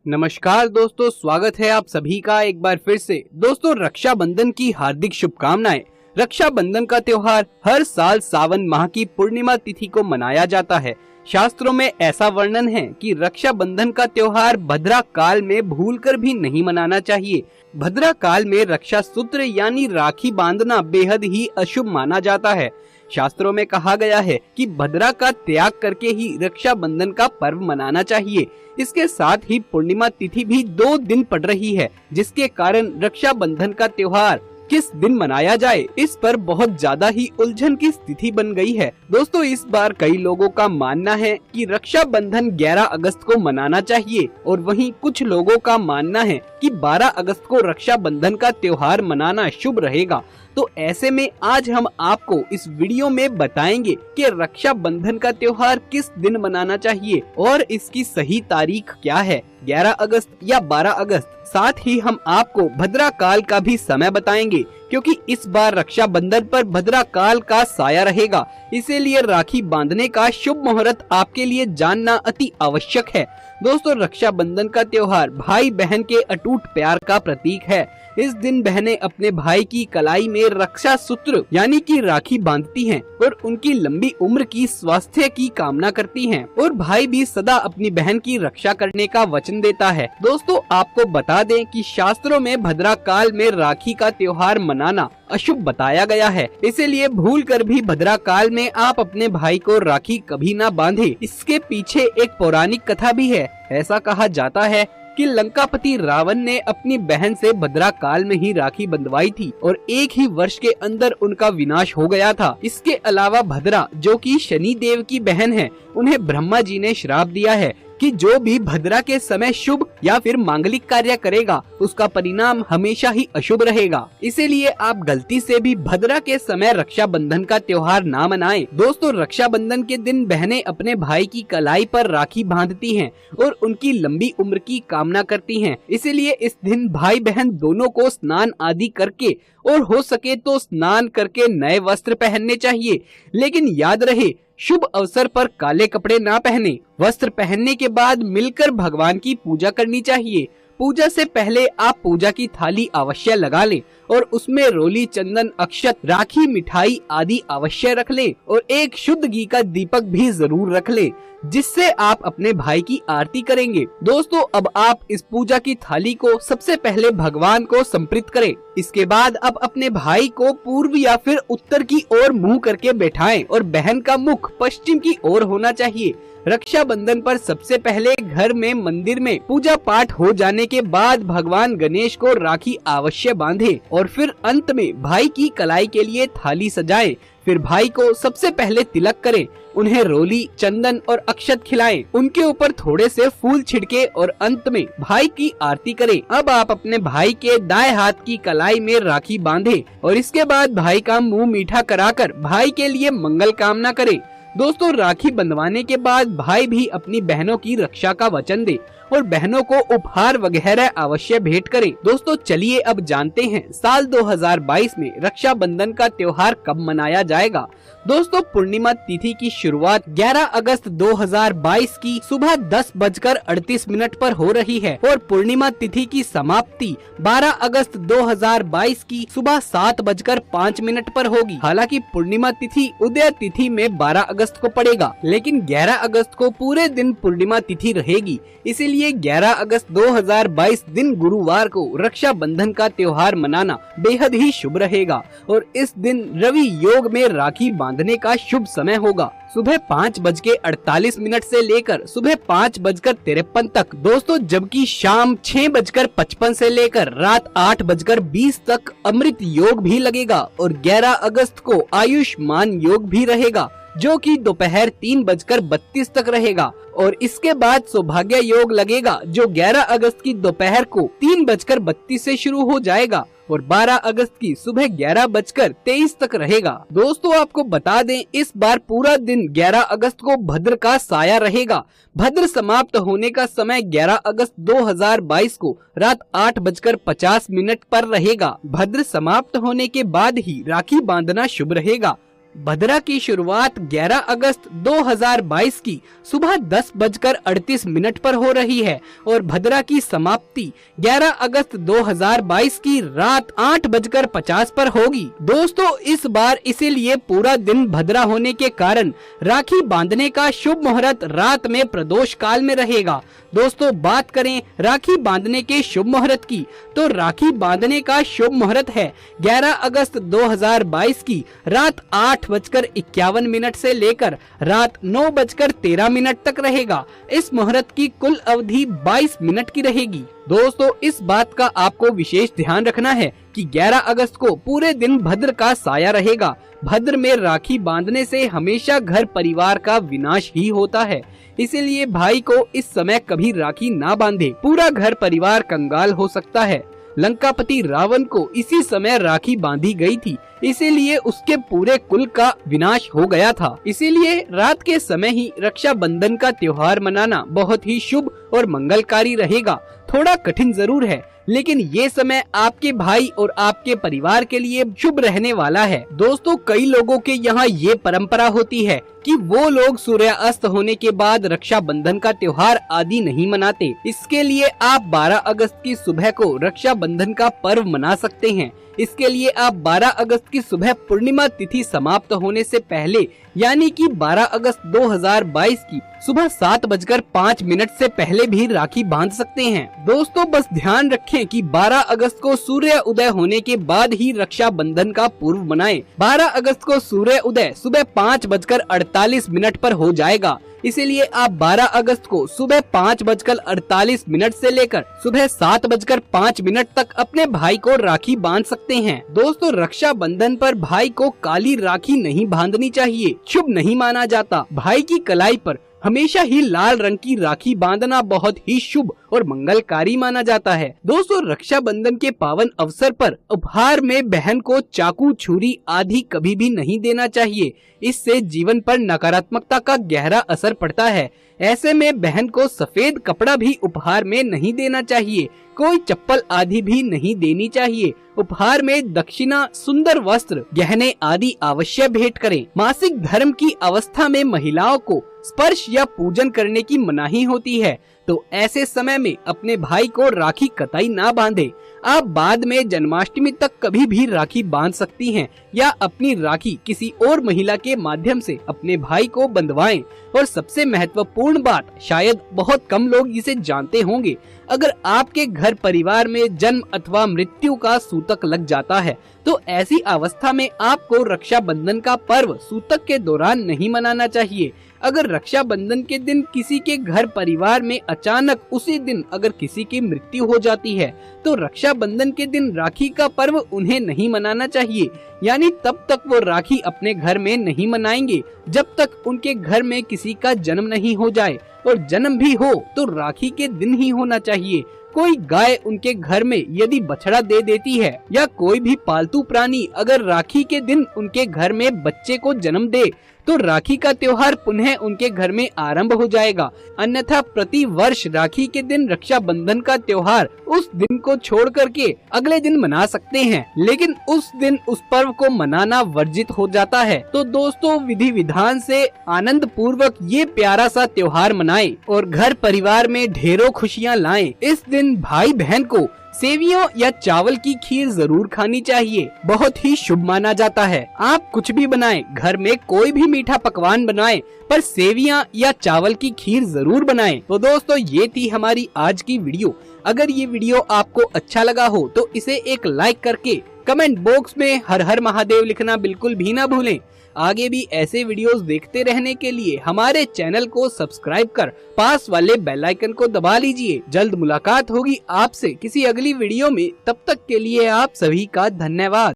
नमस्कार दोस्तों, स्वागत है आप सभी का एक बार फिर से। दोस्तों, रक्षाबंधन की हार्दिक शुभकामनाएं। रक्षाबंधन का त्योहार हर साल सावन माह की पूर्णिमा तिथि को मनाया जाता है। शास्त्रों में ऐसा वर्णन है कि रक्षाबंधन का त्योहार भद्रा काल में भूलकर भी नहीं मनाना चाहिए। भद्रा काल में रक्षा सूत्र यानी राखी बांधना बेहद ही अशुभ माना जाता है। शास्त्रों में कहा गया है कि भद्रा का त्याग करके ही रक्षाबंधन का पर्व मनाना चाहिए। इसके साथ ही पूर्णिमा तिथि भी 2 दिन पड़ रही है, जिसके कारण रक्षाबंधन का त्योहार किस दिन मनाया जाए, इस पर बहुत ज्यादा ही उलझन की स्थिति बन गई है। दोस्तों, इस बार कई लोगों का मानना है कि रक्षाबंधन 11 अगस्त को मनाना चाहिए और वहीं कुछ लोगों का मानना है कि 12 अगस्त को रक्षाबंधन का त्योहार मनाना शुभ रहेगा। तो ऐसे में आज हम आपको इस वीडियो में बताएंगे कि रक्षाबंधन का त्योहार किस दिन मनाना चाहिए और इसकी सही तारीख क्या है, 11 अगस्त या 12 अगस्त। साथ ही हम आपको भद्रा काल का भी समय बताएंगे, क्योंकि इस बार रक्षाबंधन पर भद्रा काल का साया रहेगा। इसीलिए राखी बांधने का शुभ मुहूर्त आपके लिए जानना अति आवश्यक है। दोस्तों, रक्षाबंधन का त्योहार भाई बहन के अटूट प्यार का प्रतीक है। इस दिन बहनें अपने भाई की कलाई में रक्षा सूत्र यानी कि राखी बांधती हैं और उनकी लंबी उम्र की स्वास्थ्य की कामना करती हैं और भाई भी सदा अपनी बहन की रक्षा करने का वचन देता है। दोस्तों, आपको बता दें कि शास्त्रों में भद्रा काल में राखी का त्योहार मनाना अशुभ बताया गया है। इसीलिए भूल कर भी भद्रा काल में आप अपने भाई को राखी कभी ना बांधे। इसके पीछे एक पौराणिक कथा भी है। ऐसा कहा जाता है कि लंकापति रावण ने अपनी बहन से भद्रा काल में ही राखी बंधवाई थी और एक ही वर्ष के अंदर उनका विनाश हो गया था। इसके अलावा भद्रा, जो कि शनि देव की बहन है, उन्हें ब्रह्मा जी ने श्राप दिया है कि जो भी भद्रा के समय शुभ या फिर मांगलिक कार्य करेगा उसका परिणाम हमेशा ही अशुभ रहेगा। इसीलिए आप गलती से भी भद्रा के समय रक्षाबंधन का त्योहार ना मनाएं। दोस्तों, रक्षाबंधन के दिन बहनें अपने भाई की कलाई पर राखी बांधती हैं और उनकी लंबी उम्र की कामना करती हैं। इसीलिए इस दिन भाई बहन दोनों को स्नान आदि करके और हो सके तो स्नान करके नए वस्त्र पहनने चाहिए। लेकिन याद रहे, शुभ अवसर पर काले कपड़े ना पहने। वस्त्र पहनने के बाद मिलकर भगवान की पूजा करनी चाहिए। पूजा से पहले आप पूजा की थाली अवश्य लगा लें और उसमें रोली, चंदन, अक्षत, राखी, मिठाई आदि अवश्य रख लें और एक शुद्ध घी का दीपक भी जरूर रख लें, जिससे आप अपने भाई की आरती करेंगे। दोस्तों, अब आप इस पूजा की थाली को सबसे पहले भगवान को समर्पित करें। इसके बाद अब अपने भाई को पूर्व या फिर उत्तर की ओर मुंह करके बैठाएं और बहन का मुख पश्चिम की ओर होना चाहिए। रक्षाबंधन पर सबसे पहले घर में मंदिर में पूजा पाठ हो जाने के बाद भगवान गणेश को राखी अवश्य बांधे और फिर अंत में भाई की कलाई के लिए थाली सजाएं। फिर भाई को सबसे पहले तिलक करें, उन्हें रोली, चंदन और अक्षत खिलाएं, उनके ऊपर थोड़े से फूल छिड़के और अंत में भाई की आरती करें। अब आप अपने भाई के दाएं हाथ की कलाई में राखी बांधें और इसके बाद भाई का मुंह मीठा कराकर भाई के लिए मंगल कामना करें। दोस्तों, राखी बंधवाने के बाद भाई भी अपनी बहनों की रक्षा का वचन दे और बहनों को उपहार वगैरह अवश्य भेंट करें। दोस्तों, चलिए अब जानते हैं साल 2022 में रक्षाबंधन का त्योहार कब मनाया जाएगा। दोस्तों, पूर्णिमा तिथि की शुरुआत 11 अगस्त 2022 की सुबह 10:38 पर हो रही है और पूर्णिमा तिथि की समाप्ति 12 अगस्त 2022 की सुबह 7:05 पर होगी। हालांकि पूर्णिमा तिथि उदय तिथि में 12 अगस्त को पड़ेगा, लेकिन 11 अगस्त को पूरे दिन पूर्णिमा तिथि रहेगी। इसीलिए 11 अगस्त 2022 दिन गुरुवार को रक्षाबंधन का त्योहार मनाना बेहद ही शुभ रहेगा और इस दिन रवि योग में राखी बांधने का शुभ समय होगा। सुबह 5:48 से लेकर सुबह 5:53 तक। दोस्तों, जबकि शाम 6:55 से लेकर रात 8:20 तक अमृत योग भी लगेगा और 11 अगस्त को आयुष्मान योग भी रहेगा, जो कि दोपहर 3:32 तक रहेगा और इसके बाद सौभाग्य योग लगेगा, जो 11 अगस्त की दोपहर को 3:32 से शुरू हो जाएगा और 12 अगस्त की सुबह 11:23 तक रहेगा। दोस्तों, आपको बता दें, इस बार पूरा दिन 11 अगस्त को भद्र का साया रहेगा। भद्र समाप्त होने का समय 11 अगस्त 2022 को रात 8:50 पर रहेगा। भद्र समाप्त होने के बाद ही राखी बांधना शुभ रहेगा। भद्रा की शुरुआत 11 अगस्त 2022 की सुबह 10:38 पर हो रही है और भद्रा की समाप्ति 11 अगस्त 2022 की रात 8:50 पर होगी। दोस्तों, इस बार इसीलिए पूरा दिन भद्रा होने के कारण राखी बांधने का शुभ मुहूर्त रात में प्रदोष काल में रहेगा। दोस्तों, बात करें राखी बांधने के शुभ मुहूर्त की, तो राखी बांधने का शुभ मुहूर्त है 11 अगस्त 2022 की रात 8:51 से लेकर रात 9:13 तक रहेगा। इस मुहूर्त की कुल अवधि 22 मिनट की रहेगी। दोस्तों, इस बात का आपको विशेष ध्यान रखना है कि 11 अगस्त को पूरे दिन भद्र का साया रहेगा। भद्र में राखी बांधने से हमेशा घर परिवार का विनाश ही होता है, इसीलिए भाई को इस समय कभी राखी ना बांधे, पूरा घर परिवार कंगाल हो सकता है। लंकापति रावण को इसी समय राखी बांधी गई थी, इसीलिए उसके पूरे कुल का विनाश हो गया था। इसीलिए रात के समय ही रक्षाबंधन का त्योहार मनाना बहुत ही शुभ और मंगलकारी रहेगा। थोड़ा कठिन जरूर है, लेकिन ये समय आपके भाई और आपके परिवार के लिए शुभ रहने वाला है। दोस्तों, कई लोगों के यहाँ ये परंपरा होती है कि वो लोग सूर्यास्त होने के बाद रक्षाबंधन का त्योहार आदि नहीं मनाते। इसके लिए आप 12 अगस्त की सुबह को रक्षाबंधन का पर्व मना सकते हैं। इसके लिए आप 12 अगस्त की सुबह पूर्णिमा तिथि समाप्त होने से पहले यानी कि 12 अगस्त 2022 की सुबह 7:05 से पहले भी राखी बांध सकते हैं। दोस्तों, बस ध्यान रखें कि 12 अगस्त को सूर्य उदय होने के बाद ही रक्षाबंधन का पर्व मनाएं। 12 अगस्त को सूर्य उदय सुबह 5:48 पर हो जाएगा, इसीलिए आप 12 अगस्त को सुबह 5:48 से लेकर सुबह 7:05 तक अपने भाई को राखी बांध सकते हैं। दोस्तों, रक्षाबंधन पर भाई को काली राखी नहीं बांधनी चाहिए, शुभ नहीं माना जाता। भाई की कलाई पर हमेशा ही लाल रंग की राखी बांधना बहुत ही शुभ और मंगलकारी माना जाता है। दोस्तों, रक्षाबंधन के पावन अवसर पर उपहार में बहन को चाकू, छुरी आदि कभी भी नहीं देना चाहिए। इससे जीवन पर नकारात्मकता का गहरा असर पड़ता है। ऐसे में बहन को सफेद कपड़ा भी उपहार में नहीं देना चाहिए। कोई चप्पल आदि भी नहीं देनी चाहिए। उपहार में दक्षिणा, सुंदर वस्त्र, गहने आदि अवश्य भेंट करें। मासिक धर्म की अवस्था में महिलाओं को स्पर्श या पूजन करने की मनाही होती है, तो ऐसे समय में अपने भाई को राखी कतई ना बांधे। आप बाद में जन्माष्टमी तक कभी भी राखी बांध सकती हैं या अपनी राखी किसी और महिला के माध्यम से अपने भाई को बंधवाएं। और सबसे महत्वपूर्ण बात, शायद बहुत कम लोग इसे जानते होंगे, अगर आपके घर परिवार में जन्म अथवा मृत्यु का सूतक लग जाता है तो ऐसी अवस्था में आपको रक्षाबंधन का पर्व सूतक के दौरान नहीं मनाना चाहिए। अगर रक्षाबंधन के दिन किसी के घर परिवार में अचानक उसी दिन अगर किसी की मृत्यु हो जाती है तो रक्षाबंधन के दिन राखी का पर्व उन्हें नहीं मनाना चाहिए, यानी तब तक वो राखी अपने घर में नहीं मनाएंगे जब तक उनके घर में किसी का जन्म नहीं हो जाए, और जन्म भी हो तो राखी के दिन ही होना चाहिए। कोई गाय उनके घर में यदि बछड़ा दे देती है या कोई भी पालतू प्राणी अगर राखी के दिन उनके घर में बच्चे को जन्म दे तो राखी का त्योहार पुनः उनके घर में आरंभ हो जाएगा। अन्यथा प्रति वर्ष राखी के दिन रक्षाबंधन का त्योहार उस दिन को छोड़ करके अगले दिन मना सकते हैं, लेकिन उस दिन उस पर्व को मनाना वर्जित हो जाता है। तो दोस्तों, विधि विधान से आनंद पूर्वक ये प्यारा सा त्योहार मनाएं और घर परिवार में ढेरों खुशियाँ लाएं। इस दिन भाई बहन को सेवियों या चावल की खीर जरूर खानी चाहिए, बहुत ही शुभ माना जाता है। आप कुछ भी बनाएं, घर में कोई भी मीठा पकवान बनाएं, पर सेवियां या चावल की खीर जरूर बनाएं। तो दोस्तों, ये थी हमारी आज की वीडियो। अगर ये वीडियो आपको अच्छा लगा हो तो इसे एक लाइक करके कमेंट बॉक्स में हर हर महादेव लिखना बिल्कुल भी ना भूलें। आगे भी ऐसे वीडियोस देखते रहने के लिए हमारे चैनल को सब्सक्राइब कर पास वाले बेल आइकन को दबा लीजिए। जल्द मुलाकात होगी आपसे किसी अगली वीडियो में, तब तक के लिए आप सभी का धन्यवाद।